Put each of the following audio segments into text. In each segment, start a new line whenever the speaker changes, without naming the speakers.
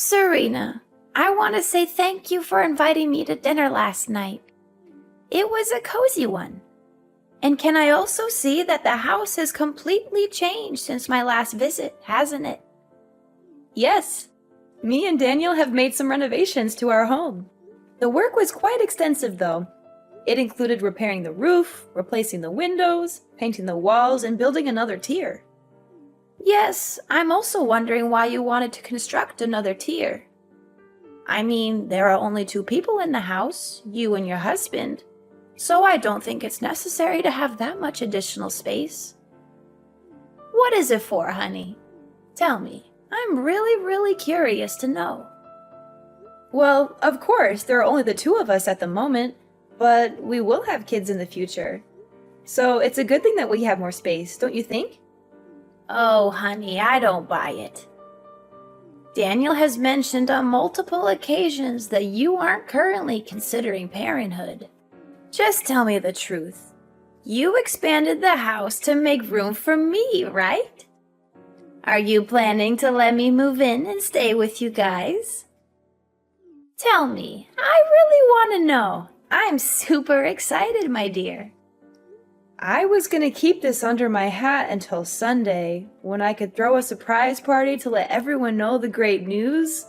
Serena, I want to say thank you for inviting me to dinner last night. It was a cozy one. And can I also see that the house has completely changed since my last visit, hasn't it?
Yes, me and Daniel have made some renovations to our home. The work was quite extensive, though. It included repairing the roof, replacing the windows, painting the walls, and building another tier.
Yes, I'm also wondering why you wanted to construct another tier. I mean, there are only two people in the house, you and your husband, so I don't think it's necessary to have that much additional space. What is it for, honey? Tell me. I'm really curious to know.
Well, of course, there are only the two of us at the moment, but we will have kids in the future. So it's a good thing that we have more space, don't you think?
Oh, honey, I don't buy it. Daniel has mentioned on multiple occasions that you aren't currently considering parenthood. Just tell me the truth. You expanded the house to make room for me, right? Are you planning to let me move in and stay with you guys? Tell me, I really want to know. I'm super excited, my dear.
I was gonna keep this under my hat until Sunday, when I could throw a surprise party to let everyone know the great news,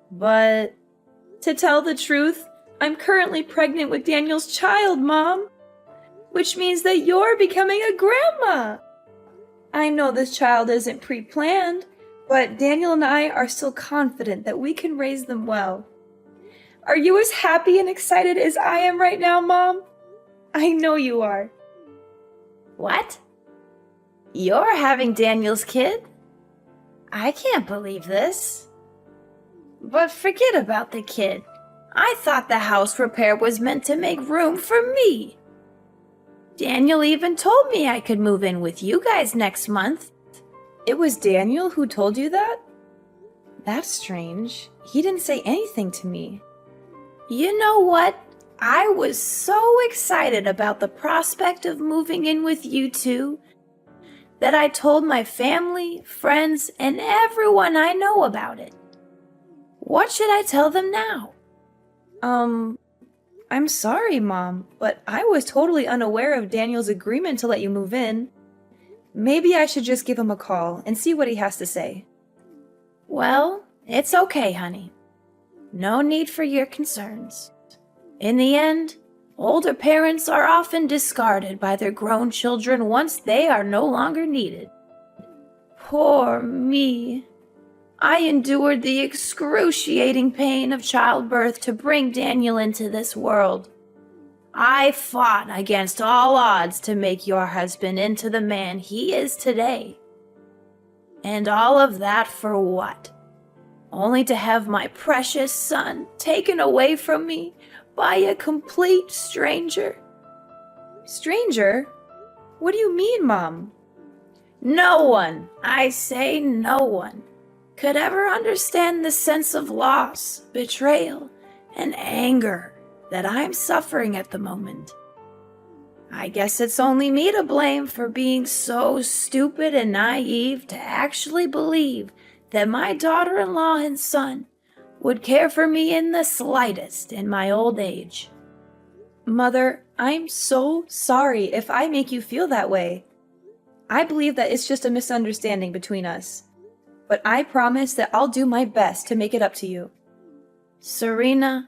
but to tell the truth, I'm currently pregnant with Daniel's child, Mom, which means that you're becoming a grandma. I know this child isn't pre-planned, but Daniel and I are still confident that we can raise them well. Are you as happy and excited as I am right now, Mom? I know you are.
What? You're having Daniel's kid? I can't believe this. But forget about the kid. I thought the house repair was meant to make room for me. Daniel even told me I could move in with you guys next month.
It was Daniel who told you that? That's strange. He didn't say anything to me.
You know what? I was so excited about the prospect of moving in with you two that I told my family, friends, and everyone I know about it. What should I tell them now?
I'm sorry, Mom, but I was totally unaware of Daniel's agreement to let you move in. Maybe I should just give him a call and see what he has to say.
Well, it's okay, honey. No need for your concerns. In the end, older parents are often discarded by their grown children once they are no longer needed. Poor me. I endured the excruciating pain of childbirth to bring Daniel into this world. I fought against all odds to make your husband into the man he is today. And all of that for what? Only to have my precious son taken away from me by a complete stranger.
Stranger? What do you mean, Mom?
No one, I say no one, could ever understand the sense of loss, betrayal, and anger that I'm suffering at the moment. I guess it's only me to blame for being so stupid and naive to actually believe that my daughter-in-law and son would care for me in the slightest in my old age.
Mother, I'm so sorry if I make you feel that way. I believe that it's just a misunderstanding between us. But I promise that I'll do my best to make it up to you.
Serena,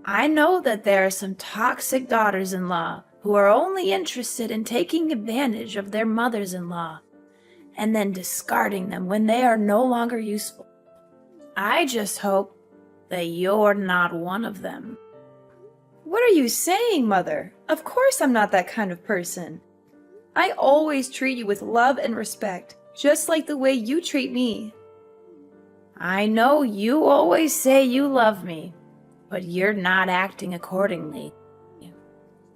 I know that there are some toxic daughters-in-law who are only interested in taking advantage of their mothers-in-law and then discarding them when they are no longer useful. I just hope that you're not one of them.
What are you saying, Mother? Of course I'm not that kind of person. I always treat you with love and respect, just like the way you treat me.
I know you always say you love me, but you're not acting accordingly.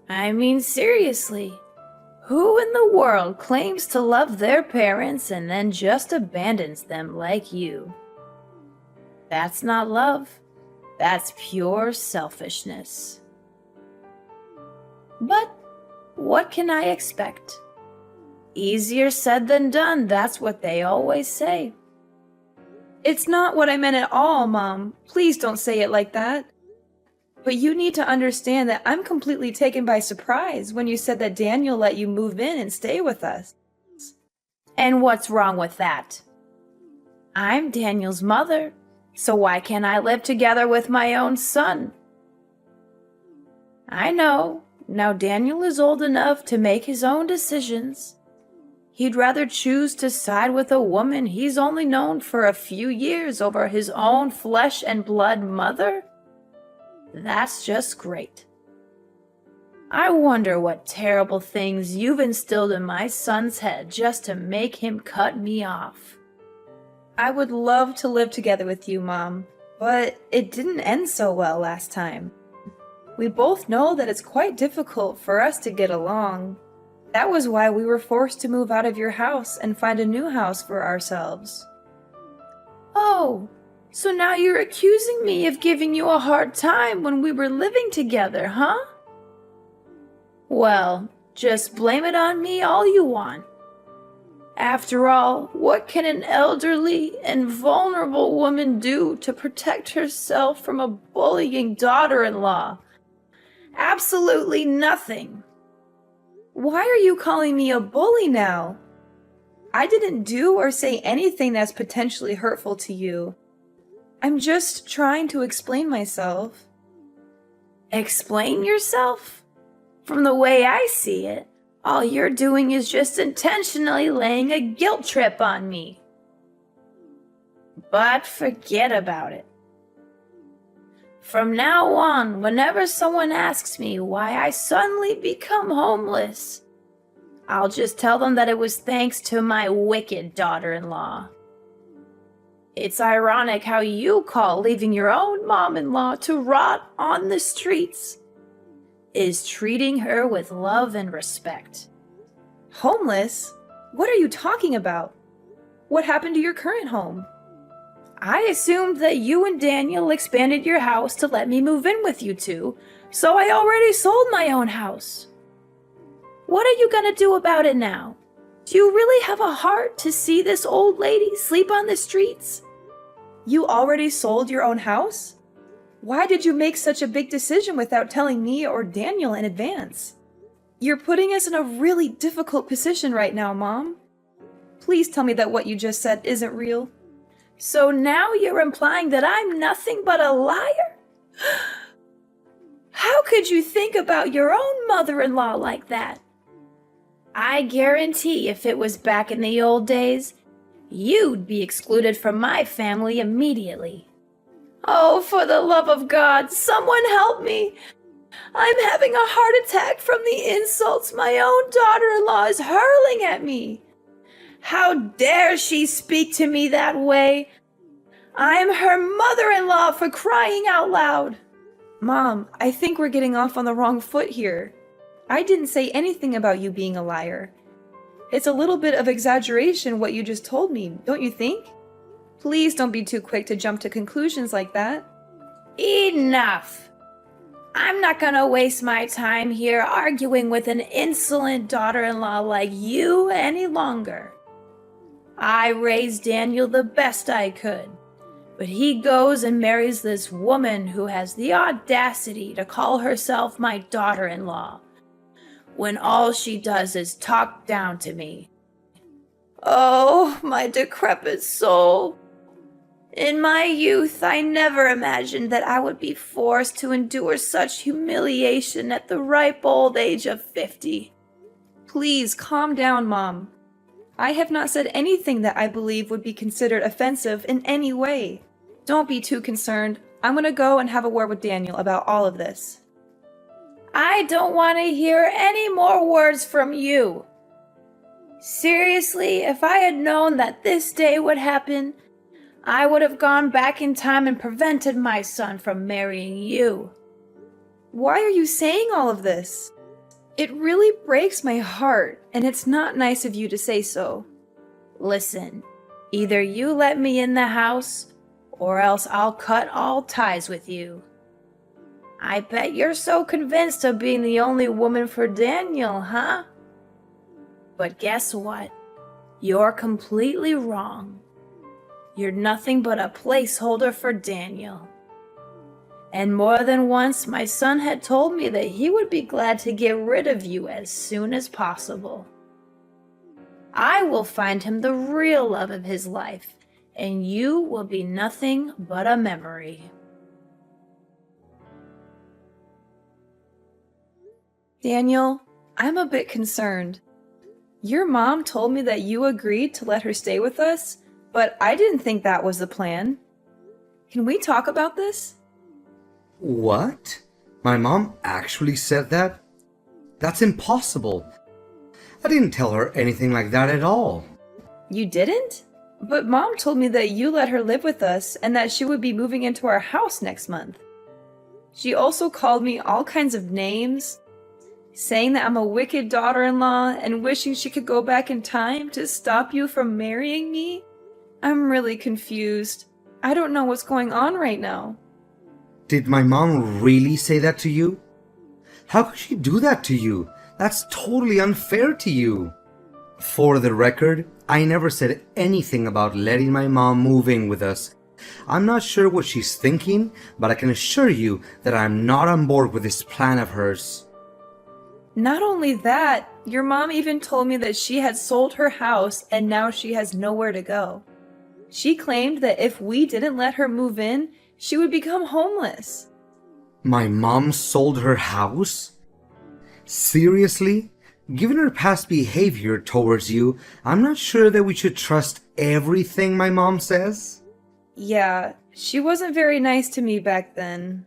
I mean, seriously, who in the world claims to love their parents and then just abandons them like you? That's not love. That's pure selfishness. But what can I expect? Easier said than done, that's what they always say.
It's not what I meant at all, Mom. Please don't say it like that. But you need to understand that I'm completely taken by surprise when you said that Daniel let you move in and stay with us.
And what's wrong with that? I'm Daniel's mother, so why can't I live together with my own son? I know, now Daniel is old enough to make his own decisions. He'd rather choose to side with a woman he's only known for a few years over his own flesh and blood mother? That's just great. I wonder what terrible things you've instilled in my son's head just to make him cut me off.
I would love to live together with you, Mom, but it didn't end so well last time. We both know that it's quite difficult for us to get along. That was why we were forced to move out of your house and find a new house for ourselves.
Oh, so now you're accusing me of giving you a hard time when we were living together, huh? Well, just blame it on me all you want. After all, what can an elderly and vulnerable woman do to protect herself from a bullying daughter-in-law? Absolutely nothing.
Why are you calling me a bully now? I didn't do or say anything that's potentially hurtful to you. I'm just trying to explain myself.
Explain yourself? From the way I see it, all you're doing is just intentionally laying a guilt trip on me. But forget about it. From now on, whenever someone asks me why I suddenly become homeless, I'll just tell them that it was thanks to my wicked daughter-in-law. It's ironic how you call leaving your own mom-in-law to rot on the streets is treating her with love and respect.
Homeless? What are you talking about? What happened to your current home?
I assumed that you and Daniel expanded your house to let me move in with you two, so I already sold my own house. What are you gonna do about it now? Do you really have a heart to see this old lady sleep on the streets?
You already sold your own house? Why did you make such a big decision without telling me or Daniel in advance? You're putting us in a really difficult position right now, Mom. Please tell me that what you just said isn't real.
So now you're implying that I'm nothing but a liar? How could you think about your own mother-in-law like that? I guarantee if it was back in the old days, you'd be excluded from my family immediately. Oh, for the love of God, someone help me! I'm having a heart attack from the insults my own daughter-in-law is hurling at me. How dare she speak to me that way? I'm her mother-in-law, for crying out loud.
Mom, I think we're getting off on the wrong foot here. I didn't say anything about you being a liar. It's a little bit of exaggeration what you just told me, don't you think? Please don't be too quick to jump to conclusions like that.
Enough! I'm not gonna waste my time here arguing with an insolent daughter-in-law like you any longer. I raised Daniel the best I could, but he goes and marries this woman who has the audacity to call herself my daughter-in-law, when all she does is talk down to me. Oh, my decrepit soul. In my youth, I never imagined that I would be forced to endure such humiliation at the ripe old age of 50.
Please calm down, Mom. I have not said anything that I believe would be considered offensive in any way. Don't be too concerned. I'm gonna go and have a word with Daniel about all of this.
I don't want to hear any more words from you. Seriously, if I had known that this day would happen, I would have gone back in time and prevented my son from marrying you.
Why are you saying all of this? It really breaks my heart, and it's not nice of you to say so.
Listen, either you let me in the house, or else I'll cut all ties with you. I bet you're so convinced of being the only woman for Daniel, huh? But guess what? You're completely wrong. you're nothing but a placeholder for Daniel. And more than once, my son had told me that he would be glad to get rid of you as soon as possible. I will find him the real love of his life, and you will be nothing but a memory.
Daniel, I'm a bit concerned. Your mom told me that you agreed to let her stay with us, but I didn't think that was the plan. Can we talk about this?
What? My mom actually said that? That's impossible. I didn't tell her anything like that at all.
You didn't? But Mom told me that you let her live with us and that she would be moving into our house next month. She also called me all kinds of names, saying that I'm a wicked daughter-in-law and wishing she could go back in time to stop you from marrying me. I'm really confused. I don't know what's going on right now.
Did my mom really say that to you? How could she do that to you? That's totally unfair to you. For the record, I never said anything about letting my mom move in with us. I'm not sure what she's thinking, but I can assure you that I'm not on board with this plan of hers.
Not only that, your mom even told me that she had sold her house and now she has nowhere to go. She claimed that if we didn't let her move in, she would become homeless.
My mom sold her house? Seriously? Given her past behavior towards you, I'm not sure that we should trust everything my mom says.
Yeah, she wasn't very nice to me back then.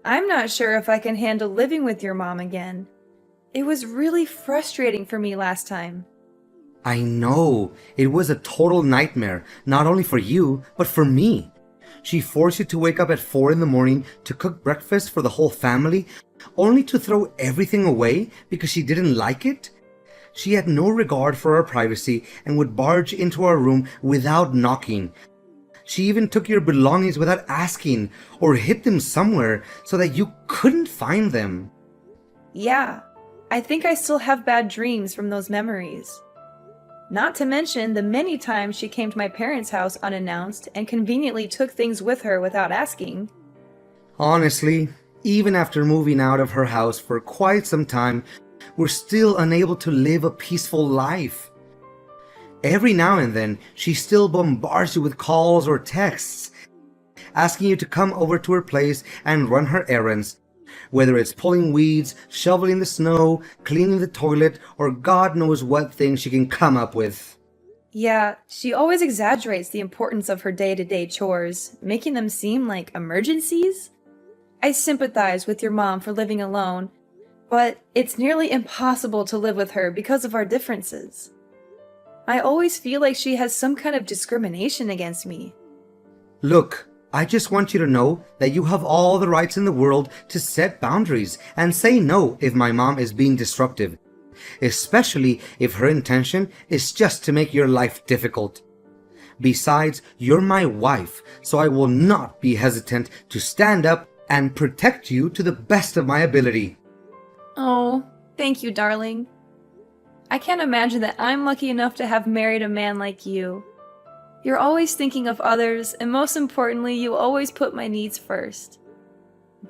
I'm not sure if I can handle living with your mom again. It was really frustrating for me last time.
I know. It was a total nightmare, not only for you, but for me. She forced you to wake up at 4 in the morning to cook breakfast for the whole family, only to throw everything away because she didn't like it? She had no regard for our privacy and would barge into our room without knocking. She even took your belongings without asking or hid them somewhere so that you couldn't find them.
Yeah, I think I still have bad dreams from those memories. Not to mention the many times she came to my parents' house unannounced and conveniently took things with her without asking.
Honestly, even after moving out of her house for quite some time, we're still unable to live a peaceful life. Every now and then, she still bombards you with calls or texts, asking you to come over to her place and run her errands, whether it's pulling weeds, shoveling the snow, cleaning the toilet, or God knows what thing she can come up with.
Yeah, she always exaggerates the importance of her day-to-day chores, making them seem like emergencies. I sympathize with your mom for living alone, but it's nearly impossible to live with her because of our differences. I always feel like she has some kind of discrimination against me.
Look, I just want you to know that you have all the rights in the world to set boundaries and say no if my mom is being disruptive, especially if her intention is just to make your life difficult. Besides, you're my wife, so I will not be hesitant to stand up and protect you to the best of my ability.
Oh, thank you, darling. I can't imagine that I'm lucky enough to have married a man like you. You're always thinking of others, and most importantly, you always put my needs first.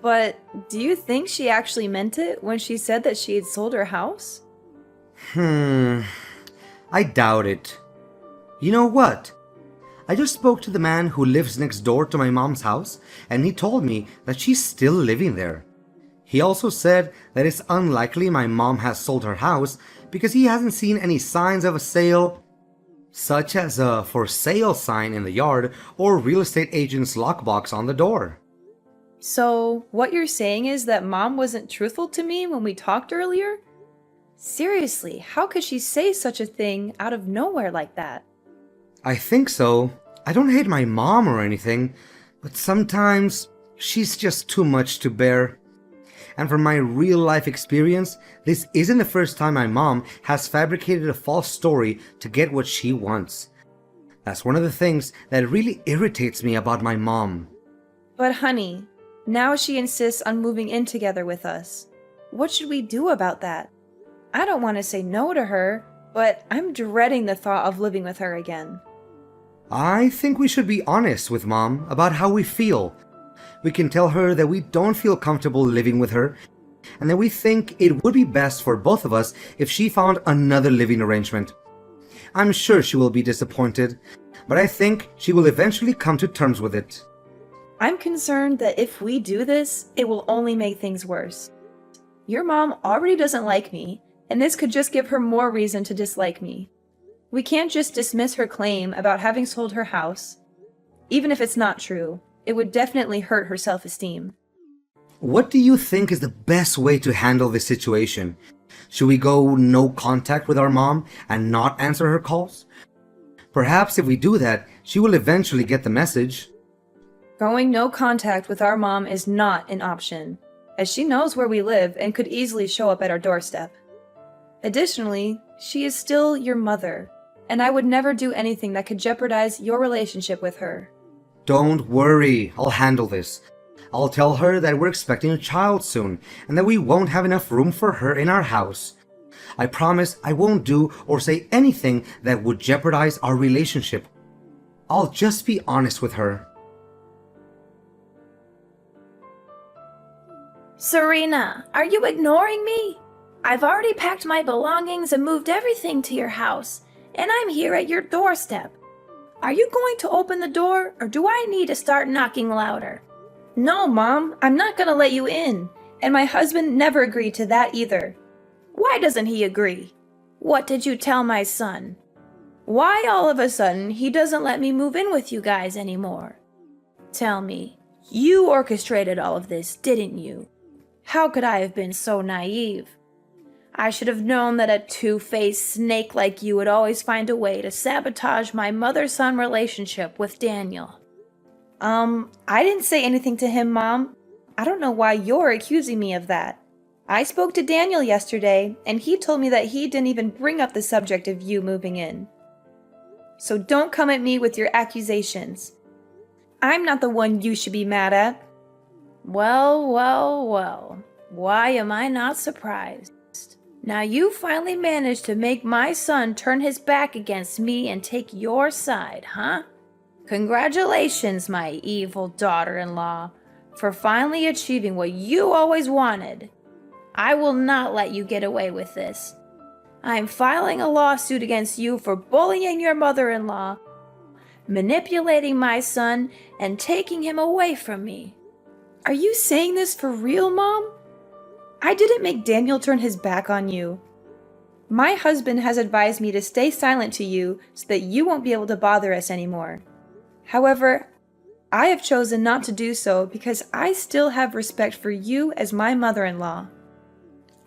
But do you think she actually meant it when she said that she had sold her house?
I doubt it. You know what? I just spoke to the man who lives next door to my mom's house, and he told me that she's still living there. He also said that it's unlikely my mom has sold her house because he hasn't seen any signs of a sale, such as a for sale sign in the yard or real estate agent's lockbox on the door.
So, what you're saying is that Mom wasn't truthful to me when we talked earlier? Seriously, how could she say such a thing out of nowhere like that?
I think so. I don't hate my mom or anything, but sometimes she's just too much to bear. And from my real life experience, this isn't the first time my mom has fabricated a false story to get what she wants. That's one of the things that really irritates me about my mom.
But honey, now she insists on moving in together with us. What should we do about that? I don't want to say no to her, but I'm dreading the thought of living with her again.
I think we should be honest with Mom about how we feel. We can tell her that we don't feel comfortable living with her, and that we think it would be best for both of us if she found another living arrangement. I'm sure she will be disappointed, but I think she will eventually come to terms with it.
I'm concerned that if we do this, it will only make things worse. Your mom already doesn't like me, and this could just give her more reason to dislike me. We can't just dismiss her claim about having sold her house. Even if it's not true, it would definitely hurt her self-esteem.
What do you think is the best way to handle this situation? Should we go no contact with our mom and not answer her calls? Perhaps if we do that, she will eventually get the message.
Going no contact with our mom is not an option, as she knows where we live and could easily show up at our doorstep. Additionally, she is still your mother, and I would never do anything that could jeopardize your relationship with her.
Don't worry, I'll handle this. I'll tell her that we're expecting a child soon and that we won't have enough room for her in our house. I promise I won't do or say anything that would jeopardize our relationship. I'll just be honest with her.
Serena, are you ignoring me? I've already packed my belongings and moved everything to your house, and I'm here at your doorstep. Are you going to open the door, or do I need to start knocking louder?
No, Mom, I'm not gonna let you in, and my husband never agreed to that either.
Why doesn't he agree? What did you tell my son? Why all of a sudden he doesn't let me move in with you guys anymore? Tell me, you orchestrated all of this, didn't you? How could I have been so naive? I should have known that a two-faced snake like you would always find a way to sabotage my mother-son relationship with Daniel.
I didn't say anything to him, Mom. I don't know why you're accusing me of that. I spoke to Daniel yesterday, and he told me that he didn't even bring up the subject of you moving in. So don't come at me with your accusations. I'm not the one you should be mad at.
Well, well, well. Why am I not surprised? Now you finally managed to make my son turn his back against me and take your side, huh? Congratulations, my evil daughter-in-law, for finally achieving what you always wanted. I will not let you get away with this. I am filing a lawsuit against you for bullying your mother-in-law, manipulating my son, and taking him away from me.
Are you saying this for real, Mom? I didn't make Daniel turn his back on you. My husband has advised me to stay silent to you so that you won't be able to bother us anymore. However, I have chosen not to do so because I still have respect for you as my mother-in-law.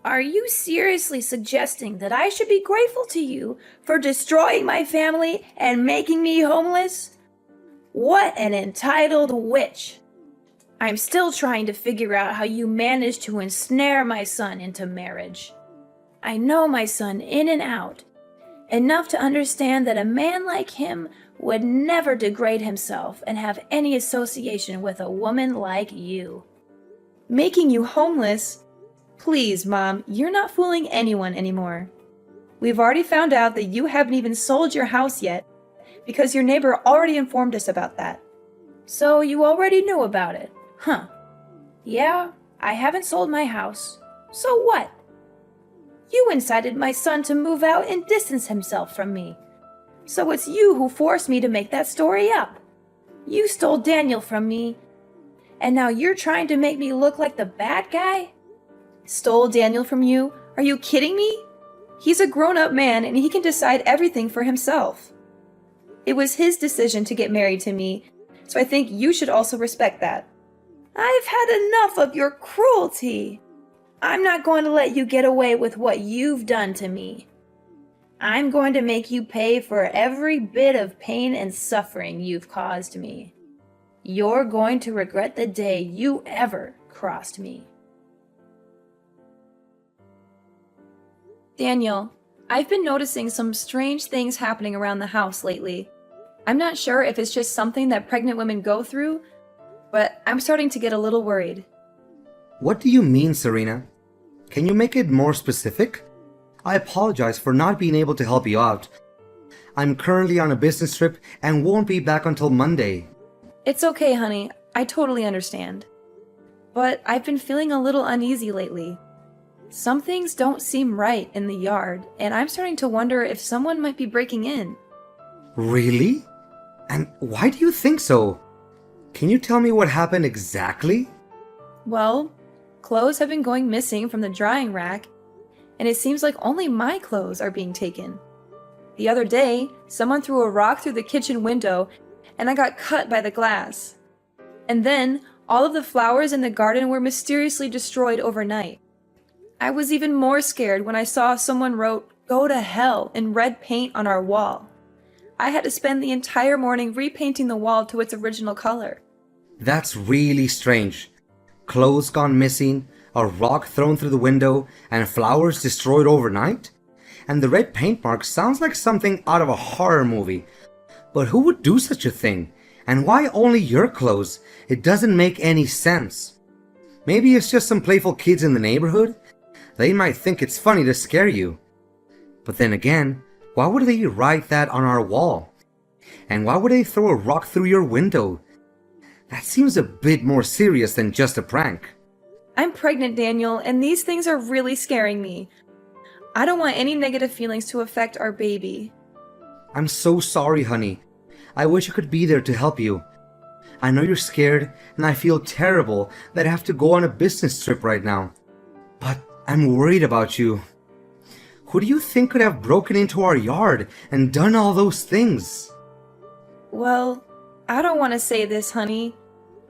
Are you seriously suggesting that I should be grateful to you for destroying my family and making me homeless? What an entitled witch! I'm still trying to figure out how you managed to ensnare my son into marriage. I know my son in and out, enough to understand that a man like him would never degrade himself and have any association with a woman like you.
Making you homeless? Please, Mom, you're not fooling anyone anymore. We've already found out that you haven't even sold your house yet, because your neighbor already informed us about that.
So you already knew about it, huh? Yeah, I haven't sold my house. So what? You incited my son to move out and distance himself from me. So it's you who forced me to make that story up. You stole Daniel from me, and now you're trying to make me look like the bad guy?
Stole Daniel from you? Are you kidding me? He's a grown-up man and he can decide everything for himself. It was his decision to get married to me, so I think you should also respect that.
I've had enough of your cruelty. I'm not going to let you get away with what you've done to me. I'm going to make you pay for every bit of pain and suffering you've caused me. You're going to regret the day you ever crossed me.
Daniel, I've been noticing some strange things happening around the house lately. I'm not sure if it's just something that pregnant women go through, but I'm starting to get a little worried.
What do you mean, Serena? Can you make it more specific? I apologize for not being able to help you out. I'm currently on a business trip and won't be back until Monday.
It's okay, honey. I totally understand. But I've been feeling a little uneasy lately. Some things don't seem right in the yard, and I'm starting to wonder if someone might be breaking in.
Really? And why do you think so? Can you tell me what happened exactly?
Well, clothes have been going missing from the drying rack, and it seems like only my clothes are being taken. The other day, someone threw a rock through the kitchen window, and I got cut by the glass. And then, all of the flowers in the garden were mysteriously destroyed overnight. I was even more scared when I saw someone wrote, "Go to hell," in red paint on our wall. I had to spend the entire morning repainting the wall to its original color.
That's really strange. Clothes gone missing, a rock thrown through the window, and flowers destroyed overnight? And the red paint mark sounds like something out of a horror movie. But who would do such a thing? And why only your clothes? It doesn't make any sense. Maybe it's just some playful kids in the neighborhood? They might think it's funny to scare you. But then again, why would they write that on our wall? And why would they throw a rock through your window? That seems a bit more serious than just a prank.
I'm pregnant, Daniel, and these things are really scaring me. I don't want any negative feelings to affect our baby.
I'm so sorry, honey. I wish I could be there to help you. I know you're scared, and I feel terrible that I have to go on a business trip right now. But I'm worried about you. Who do you think could have broken into our yard and done all those things?
Well, I don't want to say this, honey,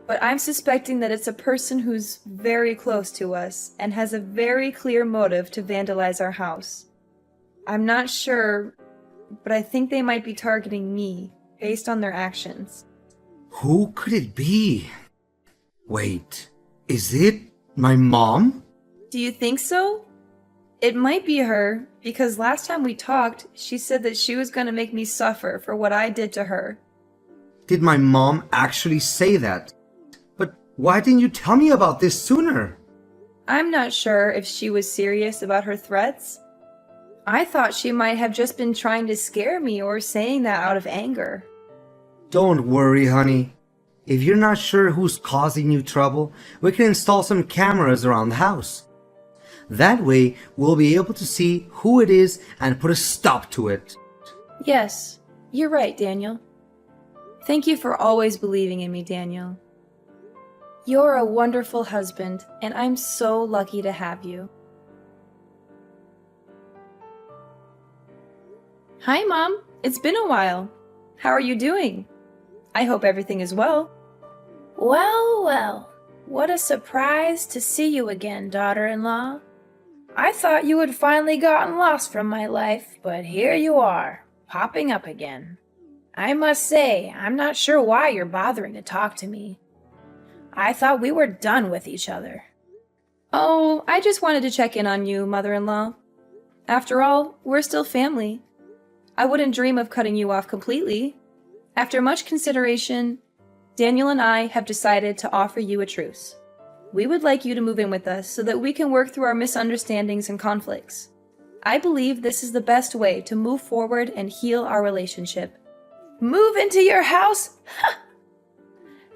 but I'm suspecting that it's a person who's very close to us and has a very clear motive to vandalize our house. I'm not sure, but I think they might be targeting me based on their actions.
Who could it be? Wait, is it my mom?
Do you think so? It might be her, because last time we talked, she said that she was going to make me suffer for what I did to her.
Did my mom actually say that? But why didn't you tell me about this sooner?
I'm not sure if she was serious about her threats. I thought she might have just been trying to scare me or saying that out of anger.
Don't worry, honey. If you're not sure who's causing you trouble, we can install some cameras around the house. That way, we'll be able to see who it is and put a stop to it.
Yes, you're right, Daniel. Thank you for always believing in me, Daniel. You're a wonderful husband, and I'm so lucky to have you. Hi, Mom. It's been a while. How are you doing? I hope everything is well.
Well, well, what a surprise to see you again, daughter-in-law. I thought you had finally gotten lost from my life, but here you are, popping up again. I must say, I'm not sure why you're bothering to talk to me. I thought we were done with each other.
Oh, I just wanted to check in on you, mother-in-law. After all, we're still family. I wouldn't dream of cutting you off completely. After much consideration, Daniel and I have decided to offer you a truce. We would like you to move in with us so that we can work through our misunderstandings and conflicts. I believe this is the best way to move forward and heal our relationship.
Move into your house?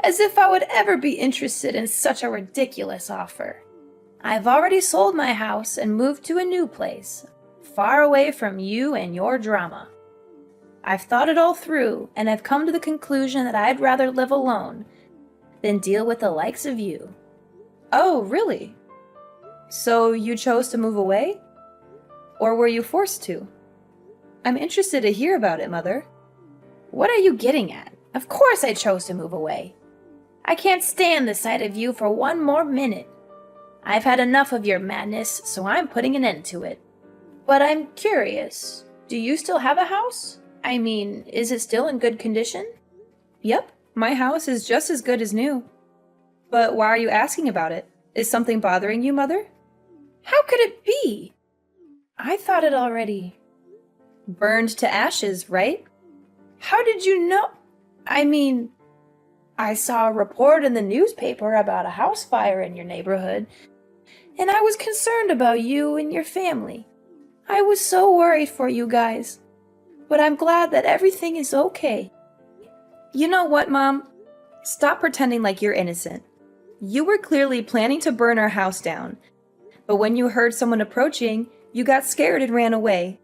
As if I would ever be interested in such a ridiculous offer. I've already sold my house and moved to a new place, far away from you and your drama. I've thought it all through, and I've come to the conclusion that I'd rather live alone than deal with the likes of you.
Oh, really? So you chose to move away? Or were you forced to? I'm interested to hear about it, Mother.
What are you getting at? Of course I chose to move away. I can't stand the sight of you for one more minute. I've had enough of your madness, so I'm putting an end to it. But I'm curious, do you still have a house? I mean, is it still in good condition?
Yep, my house is just as good as new. But why are you asking about it? Is something bothering you, Mother?
How could it be? I thought it already
burned to ashes, right?
How did you know? I mean, I saw a report in the newspaper about a house fire in your neighborhood, and I was concerned about you and your family. I was so worried for you guys. but I'm glad that everything is okay.
You know what, Mom? Stop pretending like you're innocent. You were clearly planning to burn our house down, but when you heard someone approaching, you got scared and ran away,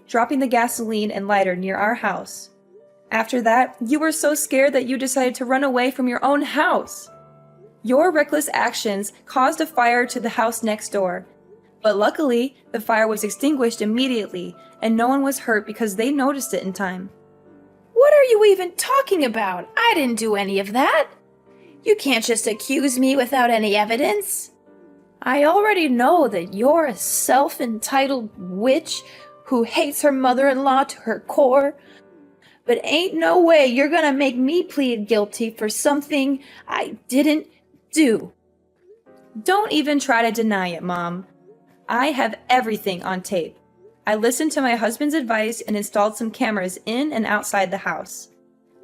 dropping the gasoline and lighter near our house. After that, you were so scared that you decided to run away from your own house. Your reckless actions caused a fire to the house next door, but luckily, the fire was extinguished immediately and no one was hurt because they noticed it in time.
What are you even talking about? I didn't do any of that. You can't just accuse me without any evidence. I already know that you're a self-entitled witch who hates her mother-in-law to her core, but ain't no way you're gonna make me plead guilty for something I didn't do.
Don't even try to deny it, Mom. I have everything on tape. I listened to my husband's advice and installed some cameras in and outside the house.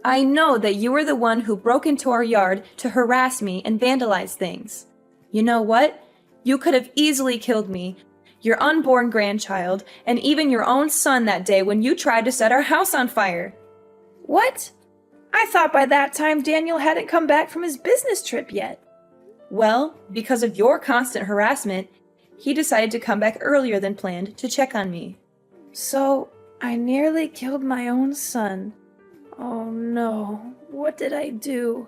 I know that you were the one who broke into our yard to harass me and vandalize things. You know what? You could have easily killed me, your unborn grandchild, and even your own son that day when you tried to set our house on fire.
What? I thought by that time Daniel hadn't come back from his business trip yet.
Well, because of your constant harassment, he decided to come back earlier than planned to check on me.
So, I nearly killed my own son. Oh no, what did I do?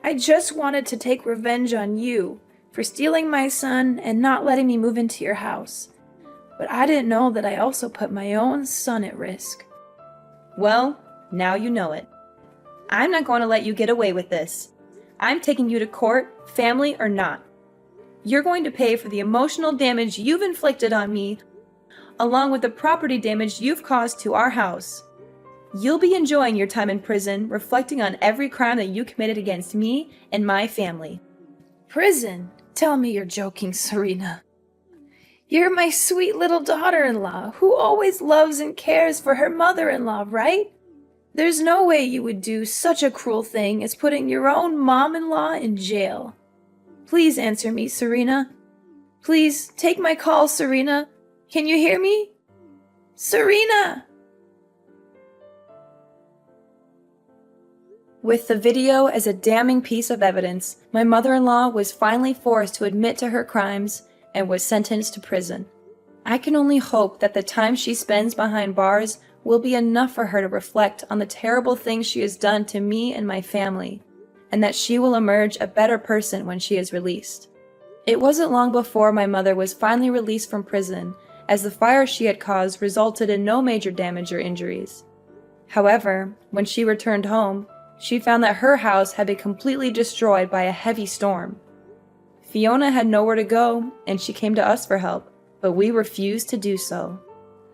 I just wanted to take revenge on you for stealing my son and not letting me move into your house. But I didn't know that I also put my own son at risk.
Well, now you know it. I'm not going to let you get away with this. I'm taking you to court, family or not. You're going to pay for the emotional damage you've inflicted on me, along with the property damage you've caused to our house. You'll be enjoying your time in prison, reflecting on every crime that you committed against me and my family.
Prison? Tell me you're joking, Serena. You're my sweet little daughter-in-law who always loves and cares for her mother-in-law, right? There's no way you would do such a cruel thing as putting your own mom-in-law in jail. Please answer me, Serena. Please, take my call, Serena. Can you hear me? Serena!
With the video as a damning piece of evidence, my mother-in-law was finally forced to admit to her crimes and was sentenced to prison. I can only hope that the time she spends behind bars will be enough for her to reflect on the terrible things she has done to me and my family, and that she will emerge a better person when she is released. It wasn't long before my mother was finally released from prison, as the fire she had caused resulted in no major damage or injuries. However, when she returned home, she found that her house had been completely destroyed by a heavy storm. Fiona had nowhere to go, and she came to us for help, but we refused to do so.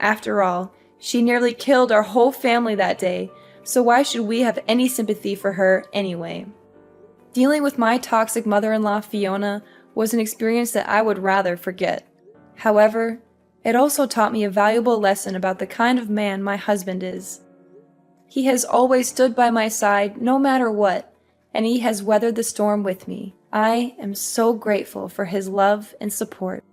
After all, she nearly killed our whole family that day, so why should we have any sympathy for her anyway? Dealing with my toxic mother-in-law, Fiona, was an experience that I would rather forget. However, it also taught me a valuable lesson about the kind of man my husband is. He has always stood by my side no matter what, and he has weathered the storm with me. I am so grateful for his love and support.